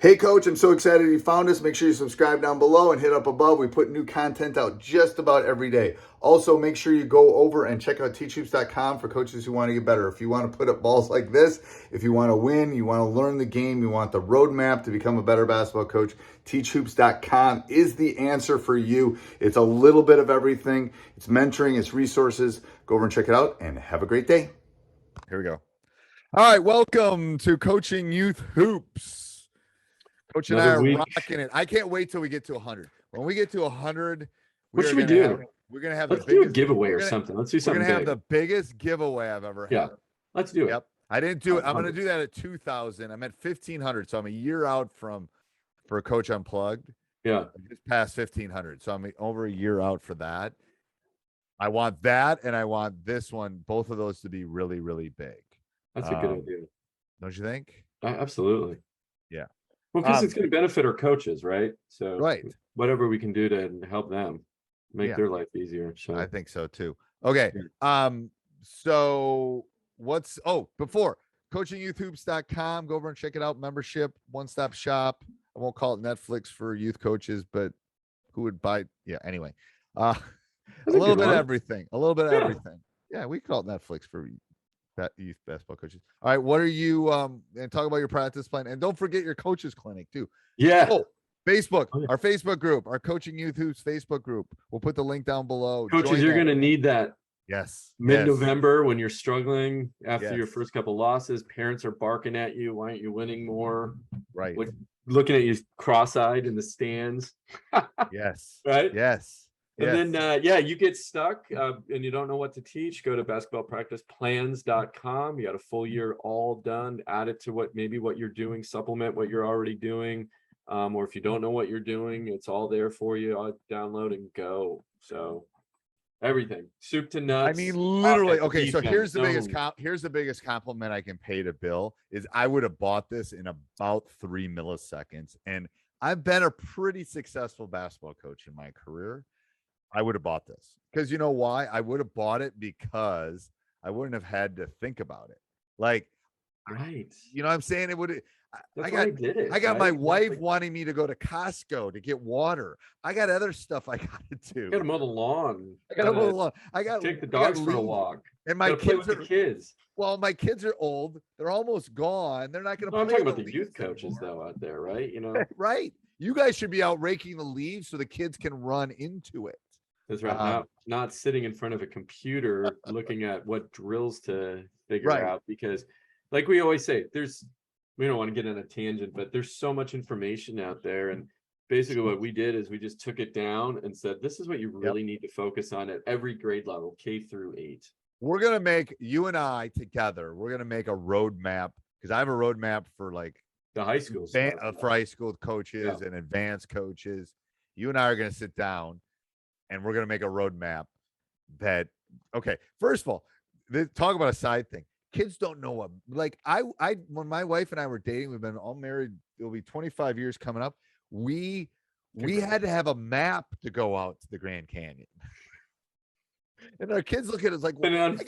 Hey, Coach, I'm so excited you found us. Make sure you subscribe down below and hit up above. We put new content out just about every day. Also, make sure you go over and check out teachhoops.com for coaches who want to get better. If you want to put up balls like this, if you want to win, you want to learn the game, you want the roadmap to become a better basketball coach, teachhoops.com is the answer for you. It's a little bit of everything. It's mentoring, it's resources. Go over and check it out and have a great day. Here we go. All right, welcome to Coaching Youth Hoops. Coach and I are rocking it. I can't wait till we get to 100. When we get to 100, what should we do? We're gonna have let's do a giveaway or something. Let's do something. We're gonna have the biggest giveaway I've ever had. Yeah, let's do it. Yep, I didn't do it. I'm gonna do that at 2,000. I'm at 1,500, so I'm a year out for Coach Unplugged. Yeah, I just past 1,500, so I'm over a year out for that. I want that, and I want this one. Both of those to be really, really big. That's a good idea. Don't you think? Absolutely. Yeah. Well, because it's going to benefit our coaches, right? So right, whatever we can do to help them make their life easier. So I think so too. Okay. So before coachingyouthhoops.com, go over and check it out. Membership, one-stop shop. I won't call it Netflix for youth coaches, but who would buy? Yeah. Anyway, a little bit of everything. Yeah, we call it Netflix for youth basketball coaches. All right, what are you and talk about your practice plan, and don't forget your coaches clinic too. Facebook, our Facebook group, our Coaching Youth Hoops Facebook group. We'll put the link down below. Coaches, you're going to need that. Yes, mid-November when you're struggling after your first couple losses, parents are barking at you, why aren't you winning more? Right, looking at you cross-eyed in the stands. Yes, right, yes. And then, you get stuck and you don't know what to teach, go to basketballpracticeplans.com. You got a full year all done, add it to what you're doing, supplement what you're already doing. Or if you don't know what you're doing, it's all there for you. I'll download and go. So everything, soup to nuts. I mean, literally. Okay, so here's the biggest compliment I can pay to Bill is I would have bought this in about 3 milliseconds. And I've been a pretty successful basketball coach in my career. I would have bought this because you know why? I would have bought it because I wouldn't have had to think about it. Like, right. You know what I'm saying? It would. I got right? my wife wanting me to go to Costco to get water. I got other stuff I got to do. I got to mow the lawn. I got to mow the lawn. I got to take the dogs for a walk. And my kids are kids. Well, my kids are old. They're almost gone. They're not going to. I'm talking about the youth coaches though out there, right? You know, right. You guys should be out raking the leaves so the kids can run into it. That's right. Not sitting in front of a computer looking at what drills to figure out, because like we always say, we don't want to get on a tangent, but there's so much information out there. And basically what we did is we just took it down and said, this is what you really need to focus on at every grade level, K through 8. We're going to make, you and I together, we're going to make a roadmap, because I have a roadmap for like the high school for high school coaches and advanced coaches. You and I are going to sit down and we're going to make a roadmap that, okay, first of all, talk about a side thing. Kids don't know what, like when my wife and I were dating, we've been all married, it'll be 25 years coming up. We had to have a map to go out to the Grand Canyon. And our kids look at us like, we had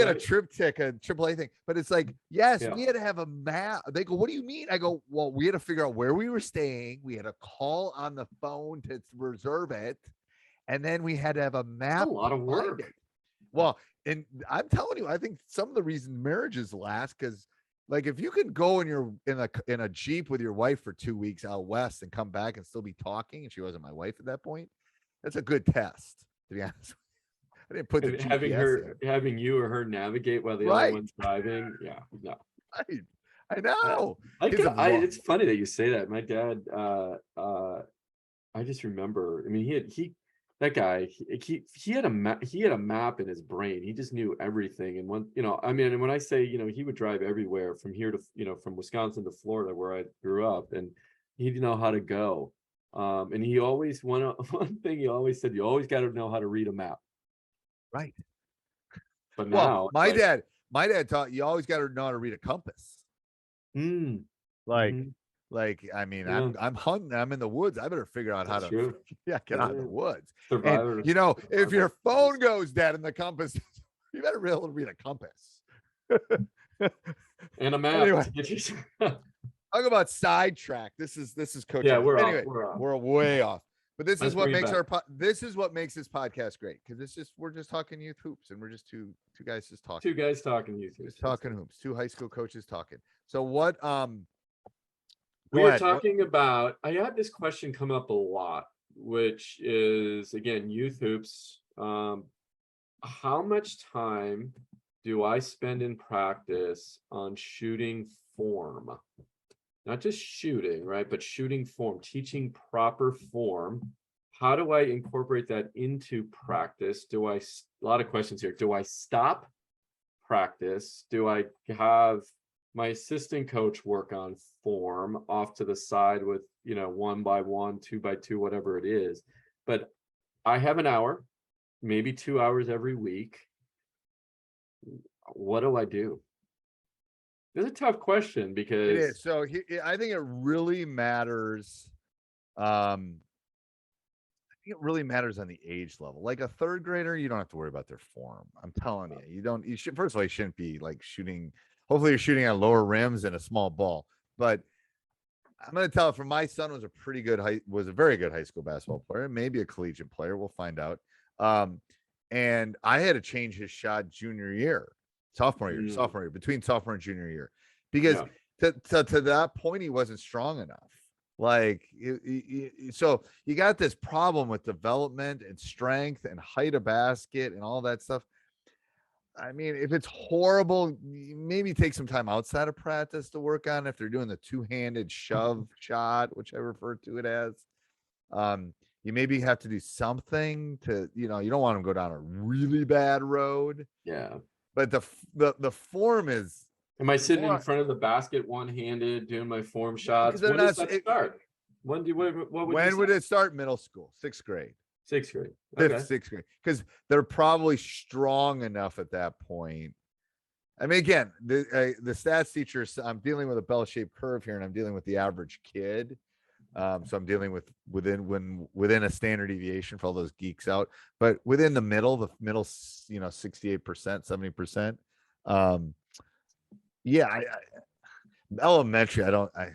a trip ticket, a AAA thing. But it's like, we had to have a map. They go, what do you mean? I go, well, we had to figure out where we were staying. We had to call on the phone to reserve it. And then we had to have a map. That's a lot of work. Well, and I'm telling you, I think some of the reason marriages last, because like if you can go in a Jeep with your wife for 2 weeks out west and come back and still be talking, and she wasn't my wife at that point, that's a good test. To be honest, I didn't put the having you or her navigate while the other one's driving. Yeah, no, I know. It's funny that you say that. My dad, I just remember. I mean, he had a map. He had a map in his brain. He just knew everything. And when I say, he would drive everywhere from here to, from Wisconsin to Florida, where I grew up, and he didn't know how to go. And he always one thing he always said, you always got to know how to read a map. Right. But now my dad taught you always got to know how to read a compass. Like, I mean, I'm hunting, I'm in the woods. I better figure out how to get out of the woods. And, if your phone goes dead in the compass, you better be able to read a compass. And a map. Anyway. talk about sidetrack. This is coaching. Yeah, we're Anyway, off. We're off. we're way off. But this Let's is what bring it makes back. this is what makes this podcast great, because we're just talking youth hoops, and we're just two guys just talking. Two guys talking YouTube. Just talking hoops. Two high school coaches talking. So what We go are ahead. talking about, I had this question come up a lot, which is, again, youth hoops. How much time do I spend in practice on shooting form? Not just shooting, right? But shooting form, teaching proper form. How do I incorporate that into practice? A lot of questions here. Do I stop practice? Do I have my assistant coach work on form off to the side with, 1x1, 2x2, whatever it is? But I have an hour, maybe 2 hours every week. What do I do? It's a tough question because It is. So I think it really matters. I think it really matters on the age level. Like a third grader, you don't have to worry about their form. I'm telling you, you should, first of all, you shouldn't be like shooting. Hopefully you're shooting on lower rims and a small ball. But I'm going to tell you, from my son was a very good high school basketball player, maybe a collegiate player. We'll find out. And I had to change his shot sophomore year, between sophomore and junior year, because to that point, he wasn't strong enough. Like, so you got this problem with development and strength and height of basket and all that stuff. I mean, if it's horrible, maybe take some time outside of practice to work on. If they're doing the two-handed shove shot, which I refer to it as, you maybe have to do something to, you don't want them to go down a really bad road. Yeah. But the form is. Am I sitting in front of the basket one-handed doing my form shots? When does that start? When would it start? Middle school, 6th grade. 6th grade. 5th, 6th grade. Because they're probably strong enough at that point. I mean, again, the stats teacher, I'm dealing with a bell-shaped curve here, and I'm dealing with the average kid. So I'm dealing with within a standard deviation for all those geeks out, but within the middle, 68%, 70%. Yeah, elementary, I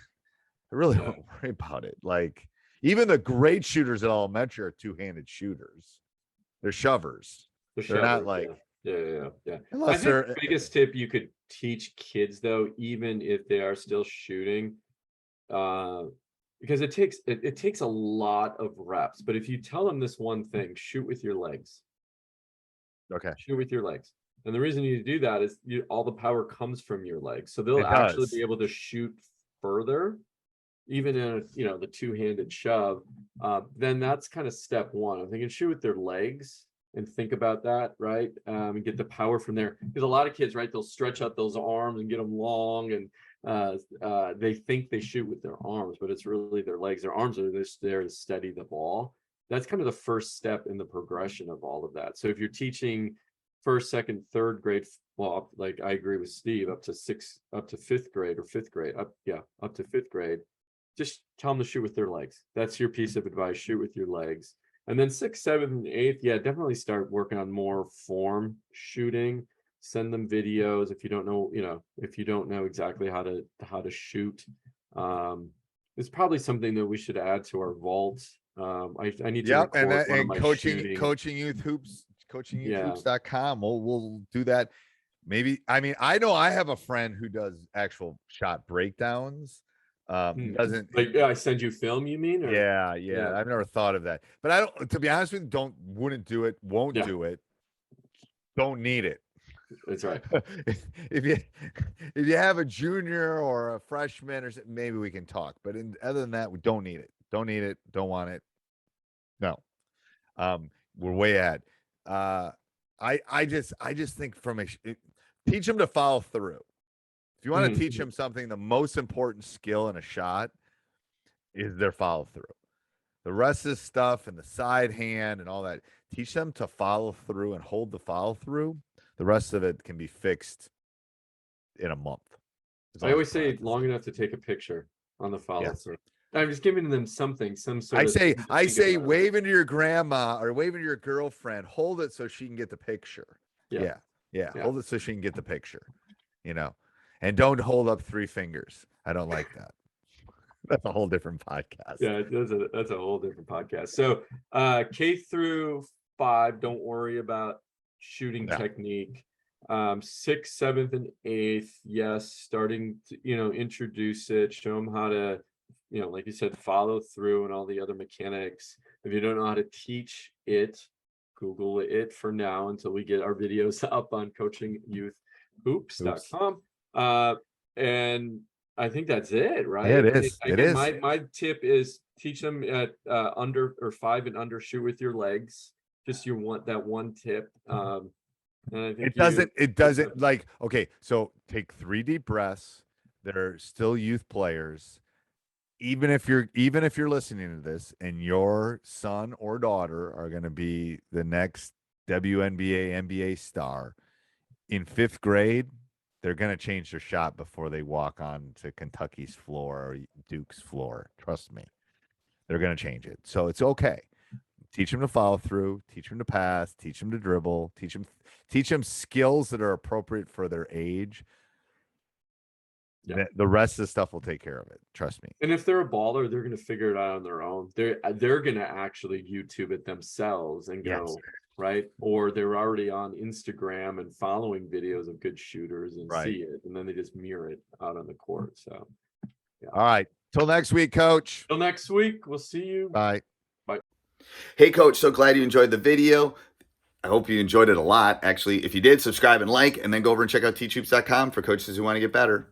really don't worry about it. Like, even the great shooters at elementary are two-handed shooters. They're shovers. They're not like, yeah. Unless I think the biggest tip you could teach kids, though, even if they are still shooting, because it takes a lot of reps. But if you tell them this one thing, shoot with your legs. Okay. Shoot with your legs. And the reason you do that is all the power comes from your legs. So they'll actually be able to shoot further, even in the two-handed shove. Then that's kind of step one. I'm thinking shoot with their legs and think about that, right? And get the power from there. Because a lot of kids, right, they'll stretch out those arms and get them long, and they think they shoot with their arms, but it's really their legs. Their arms are just there to steady the ball. That's kind of the first step in the progression of all of that. So if you're teaching 1st, 2nd, 3rd grade, well, like I agree with Steve, up to 5th grade or 5th grade, up to 5th grade, just tell them to shoot with their legs. That's your piece of advice. Shoot with your legs. And then 6th, 7th, and 8th, definitely start working on more form shooting. Send them videos if you don't know exactly how to shoot. It's probly something that we should add to our vault. I need to record one of my coaching youth hoops, coachingyouthhoops.com. We'll do that. Maybe, I mean, I know I have a friend who does actual shot breakdowns. Doesn't like I send you film, you mean? Or? Yeah. I've never thought of that, but I don't, to be honest with you, wouldn't do it, won't do it, don't need it. That's right. if you have a junior or a freshman or something, maybe we can talk, but other than that, we don't need it, don't want it. No. We're way ahead. I just think teach them to follow through. If you want to teach them something, the most important skill in a shot is their follow through. The rest of the stuff and the side hand and all that, teach them to follow through and hold the follow through. The rest of it can be fixed in a month. I always say long enough to take a picture on the follow through. I'm just giving them some sort of. I say wave into your grandma or wave into your girlfriend, hold it so she can get the picture. Yeah. Hold it so she can get the picture, and don't hold up 3 fingers. I don't like that. That's a whole different podcast. Yeah, that's a whole different podcast. So K through 5, don't worry about shooting Yeah. technique. 6th, 7th, and 8th, yes, starting to, introduce it, show them how to, like you said, follow through and all the other mechanics. If you don't know how to teach it, Google it for now until we get our videos up on coachingyouthhoops.com. And I think that's it, right? Yeah, it is. It Again, is. my tip is teach them at under or 5 and under, shoot with your legs. Just that one tip. And I think It doesn't like, okay, so take 3 deep breaths. They're still youth players. Even if you're listening to this and your son or daughter are going to be the next WNBA, NBA star in 5th grade, they're going to change their shot before they walk on to Kentucky's floor or Duke's floor. Trust me. They're going to change it. So it's okay. Teach them to follow through, teach them to pass, teach them to dribble, teach them skills that are appropriate for their age. Yeah. The rest of the stuff will take care of it. Trust me. And if they're a baller, they're going to figure it out on their own. They're going to actually YouTube it themselves and go, Yes. right? Or they're already on Instagram and following videos of good shooters and Right. see it, and then they just mirror it out on the court. So, yeah. All right. Till next week, Coach. Till next week, we'll see you. Bye. Hey, Coach, so glad you enjoyed the video. I hope you enjoyed it a lot. Actually, if you did, subscribe and like, and then go over and check out teachhoops.com for coaches who want to get better.